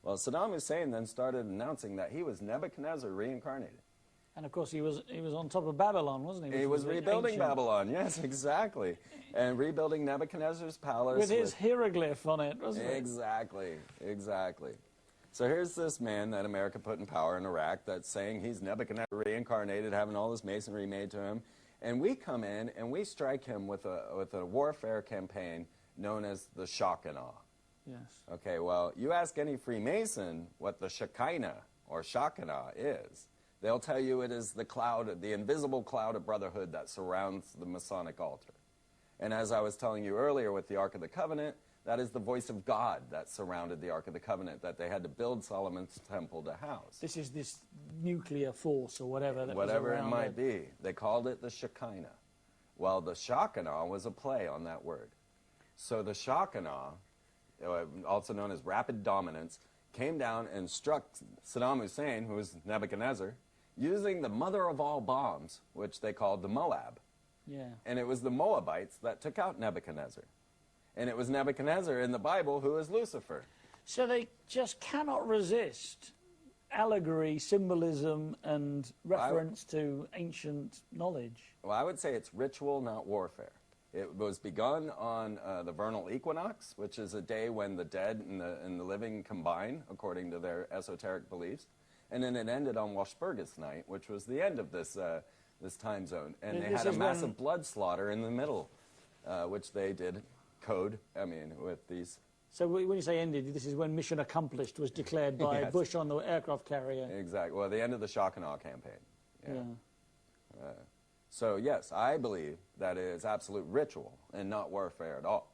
Well, Saddam Hussein then started announcing that he was Nebuchadnezzar reincarnated. And of course, he was on top of Babylon, wasn't he? He was rebuilding Babylon, yes, exactly. And rebuilding Nebuchadnezzar's palace. With his hieroglyph on it, wasn't it? Exactly, exactly. So here's this man that America put in power in Iraq that's saying he's Nebuchadnezzar reincarnated, having all this masonry made to him. And we come in and we strike him with a warfare campaign known as the shock and awe. Yes. Okay, well, you ask any Freemason what the Shekinah or shock and awe is, they'll tell you it is the cloud, the invisible cloud of brotherhood that surrounds the Masonic altar. And as I was telling you earlier with the Ark of the Covenant, that is the voice of God that surrounded the Ark of the Covenant that they had to build Solomon's temple to house. This is this nuclear force or whatever that whatever was around it might be. They called it the Shekinah. Well, the Shekinah was a play on that word. So the Shekinah, also known as rapid dominance, came down and struck Saddam Hussein, who was Nebuchadnezzar, using the mother of all bombs, which they called the Moab. Yeah. And it was the Moabites that took out Nebuchadnezzar. And it was Nebuchadnezzar in the Bible who is Lucifer. So they just cannot resist allegory, symbolism, and reference to ancient knowledge. Well, I would say it's ritual, not warfare. It was begun on the vernal equinox, which is a day when the dead and the living combine, according to their esoteric beliefs. And then it ended on Walpurgis night, which was the end of this time zone. And they had a massive blood slaughter in the middle, which they did code, with these. So when you say ended, this is when mission accomplished was declared by yes. Bush on the aircraft carrier. Exactly. Well, the end of the shock and awe campaign. Yeah. So, yes, I believe that it is absolute ritual and not warfare at all.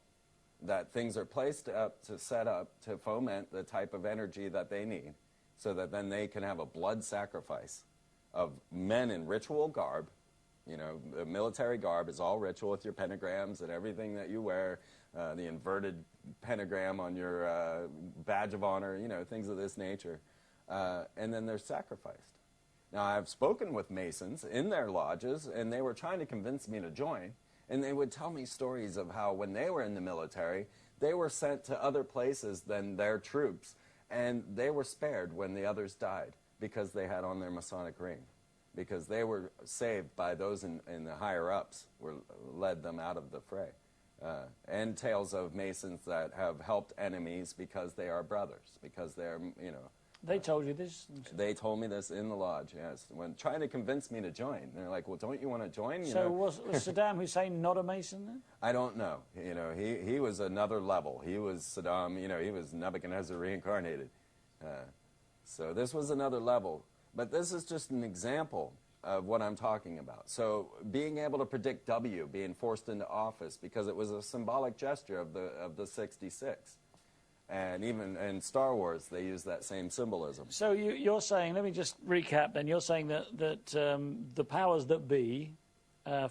That things are placed up to set up to foment the type of energy that they need so that then they can have a blood sacrifice of men in ritual garb. You know, the military garb is all ritual with your pentagrams and everything that you wear, the inverted pentagram on your badge of honor, you know, things of this nature. And then they're sacrificed. Now, I've spoken with Masons in their lodges, and they were trying to convince me to join, and they would tell me stories of how when they were in the military, they were sent to other places than their troops, and they were spared when the others died because they had on their Masonic ring, because they were saved by those in the higher-ups, led them out of the fray. And tales of Masons that have helped enemies because they are brothers, because they're, you know, they told you this? They told me this in the lodge, yes. When trying to convince me to join. They're like, well, don't you want to join? You so know? was Saddam Hussein not a Mason then? I don't know. You know, he was another level. He was Saddam, you know, he was Nebuchadnezzar reincarnated. So this was another level. But this is just an example of what I'm talking about. So being able to predict W being forced into office because it was a symbolic gesture of the 66. And even in Star Wars, they use that same symbolism. So you're saying, let me just recap then, you're saying that the powers that be,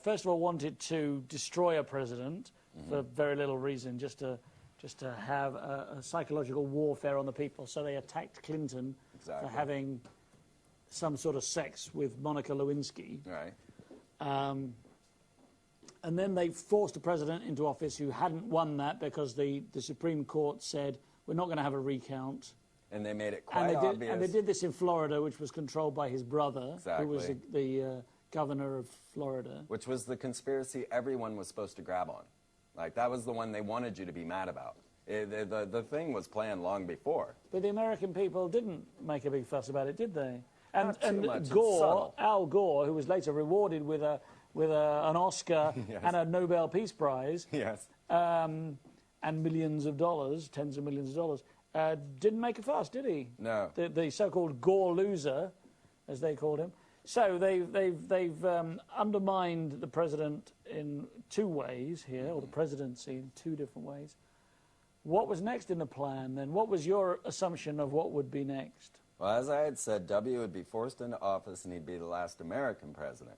first of all, wanted to destroy a president for very little reason, just to have a psychological warfare on the people. So they attacked Clinton for having some sort of sex with Monica Lewinsky. Right. And then they forced a president into office who hadn't won that because the Supreme Court said, we're not going to have a recount. And they made it quite obvious. And they did this in Florida, which was controlled by his brother, who was the governor of Florida. Which was the conspiracy everyone was supposed to grab on. Like, that was the one they wanted you to be mad about. The thing was planned long before. But the American people didn't make a big fuss about it, did they? Not too much. Gore, Al Gore, who was later rewarded with an Oscar yes. and a Nobel Peace Prize, yes. And millions of dollars, tens of millions of dollars, didn't make a fuss, did he? No. The so-called Gore loser, as they called him. So they've undermined the president in two ways here, or the presidency in two different ways. What was next in the plan then? What was your assumption of what would be next? Well, as I had said, W would be forced into office and he'd be the last American president.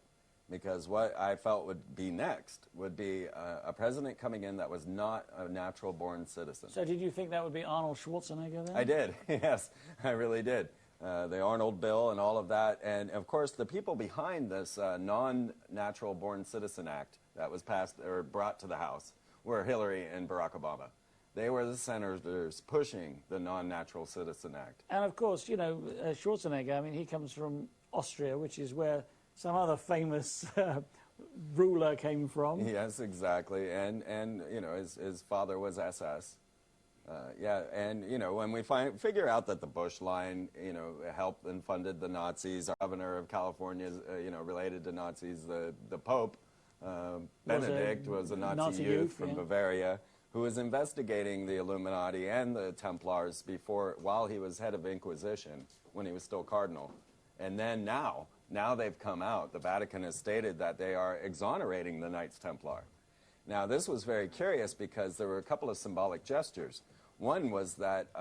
Because what I felt would be next would be a president coming in that was not a natural-born citizen. So did you think that would be Arnold Schwarzenegger then? I did, yes, I really did. The Arnold Bill and all of that. And, of course, the people behind this non-natural-born citizen act that was passed or brought to the House were Hillary and Barack Obama. They were the senators pushing the Non-Natural Citizen Act. And of course, you know, Schwarzenegger, I mean, he comes from Austria, which is where some other famous ruler came from. Yes, exactly. And you know, his father was SS. Yeah, and you know, when we figure out that the Bush line, you know, helped and funded the Nazis, our governor of California is, you know, related to Nazis, the Pope, Benedict was a Nazi youth from Bavaria, who was investigating the Illuminati and the Templars while he was head of Inquisition, when he was still cardinal. And then now they've come out. The Vatican has stated that they are exonerating the Knights Templar. Now, this was very curious because there were a couple of symbolic gestures. One was that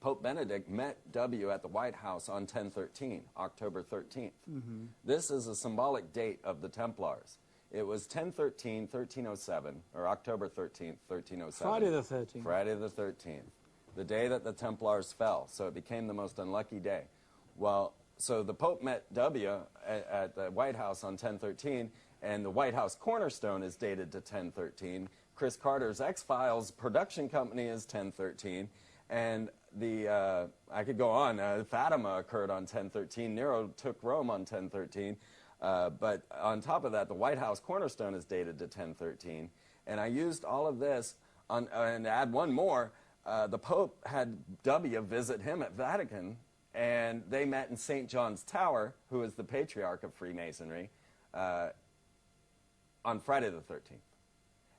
Pope Benedict met W at the White House on 10/13, October 13th. Mm-hmm. This is a symbolic date of the Templars. It was 10/13, 1307, or October 13th, 1307. Friday the 13th. Friday the 13th, the day that the Templars fell. So it became the most unlucky day. Well, so the Pope met W at the White House on 10/13, and the White House cornerstone is dated to 10/13. Chris Carter's X-Files production company is 10/13, and I could go on. Fatima occurred on 10/13. Nero took Rome on 10/13. But on top of that, the White House cornerstone is dated to 10/13. And I used all of this and to add one more. The Pope had W visit him at Vatican, and they met in St. John's Tower, who is the patriarch of Freemasonry, on Friday the 13th.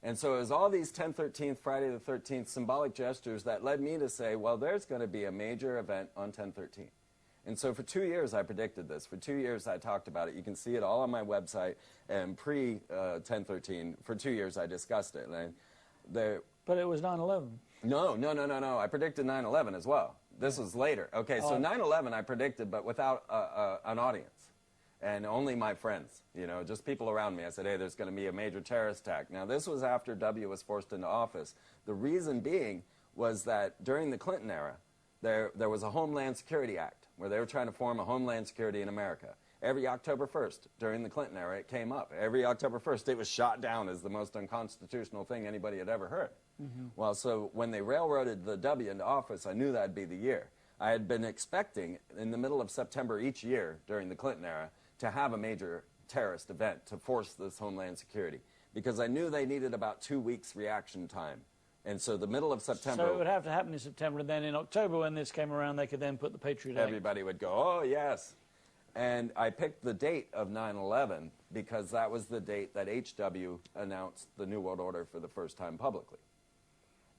And so it was all these 10/13, Friday the 13th symbolic gestures that led me to say, well, there's going to be a major event on 10/13. And so for 2 years, I predicted this. For 2 years, I talked about it. You can see it all on my website. And pre-10/13, for 2 years, I discussed it. But it was 9/11. No. I predicted 9/11 as well. This was later. Okay, so 9/11 I predicted, but without an audience. And only my friends, you know, just people around me. I said, hey, there's going to be a major terrorist attack. Now, this was after W was forced into office. The reason being was that during the Clinton era, there was a Homeland Security Act where they were trying to form a Homeland Security in America. Every October 1st, during the Clinton era, it came up. Every October 1st, it was shot down as the most unconstitutional thing anybody had ever heard. Mm-hmm. Well, so when they railroaded the W into office, I knew that'd be the year. I had been expecting, in the middle of September each year during the Clinton era, to have a major terrorist event to force this Homeland Security, because I knew they needed about 2 weeks reaction time. And so the middle of September... So it would have to happen in September, and then in October, when this came around, they could then put the Patriot Act. Everybody would go, oh, yes. And I picked the date of 9/11 because that was the date that H.W. announced the New World Order for the first time publicly.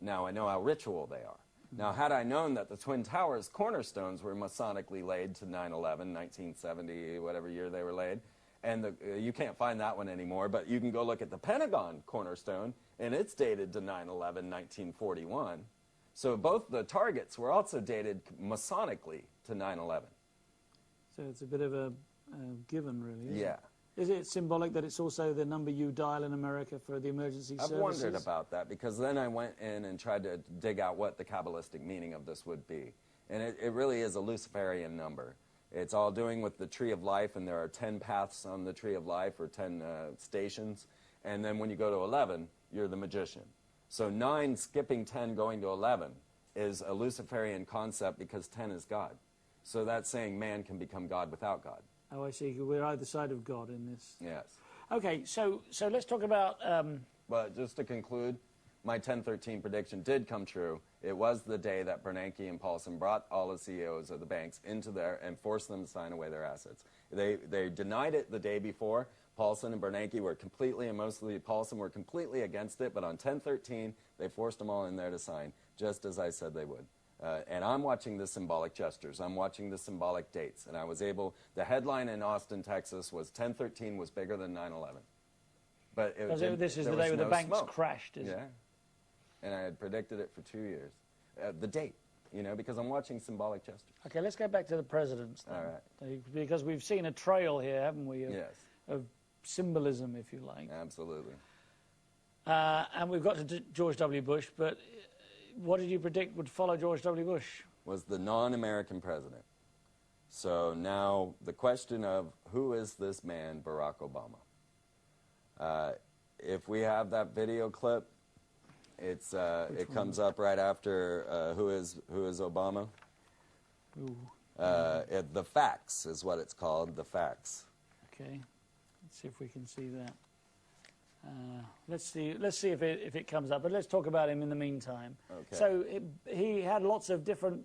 Now, I know how ritual they are. Now, had I known that the Twin Towers cornerstones were Masonically laid to 9/11, 1970, whatever year they were laid, and you can't find that one anymore, but you can go look at the Pentagon cornerstone, and it's dated to 9/11, 1941. So both the targets were also dated Masonically to 9/11. So it's a bit of a given, really, isn't Yeah. it? Is it symbolic that it's also the number you dial in America for the emergency services? I've wondered about that, because then I went in and tried to dig out what the Kabbalistic meaning of this would be. And it really is a Luciferian number. It's all doing with the Tree of Life, and there are 10 paths on the Tree of Life, or 10 stations. And then when you go to 11, you're the magician. So 9 skipping 10 going to 11 is a Luciferian concept, because 10 is God. So that's saying man can become God without God. Oh, I see. We're either side of God in this. Yes. Okay, so let's talk about... But just to conclude, my 10/13 prediction did come true. It was the day that Bernanke and Paulson brought all the CEOs of the banks into there and forced them to sign away their assets. They denied it the day before. Paulson and Bernanke were completely, and mostly Paulson, were completely against it. But on 10/13, they forced them all in there to sign, just as I said they would. And I'm watching the symbolic gestures. I'm watching the symbolic dates. And I was able, the headline in Austin, Texas was 10/13 was bigger than 9/11. But this is the day when the banks crashed, is it? Yeah. And I had predicted it for 2 years. The date, you know, because I'm watching symbolic gestures. Okay, let's go back to the presidents then. All right. Because we've seen a trail here, haven't we, of symbolism, if you like. Absolutely. And we've got to George W. Bush, but... What did you predict would follow George W. Bush? Was the non-American president. So now the question of who is this man, Barack Obama? If we have that video clip, It comes up right after who is Obama? Ooh. The Facts is what it's called. The Facts. Okay. Let's see if we can see that. Let's see if it comes up. But let's talk about him in the meantime. Okay. So he had lots of different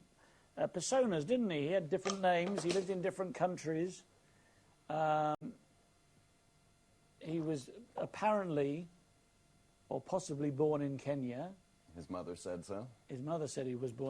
personas, didn't he? He had different names. He lived in different countries. He was apparently, or possibly, born in Kenya. His mother said so. His mother said he was born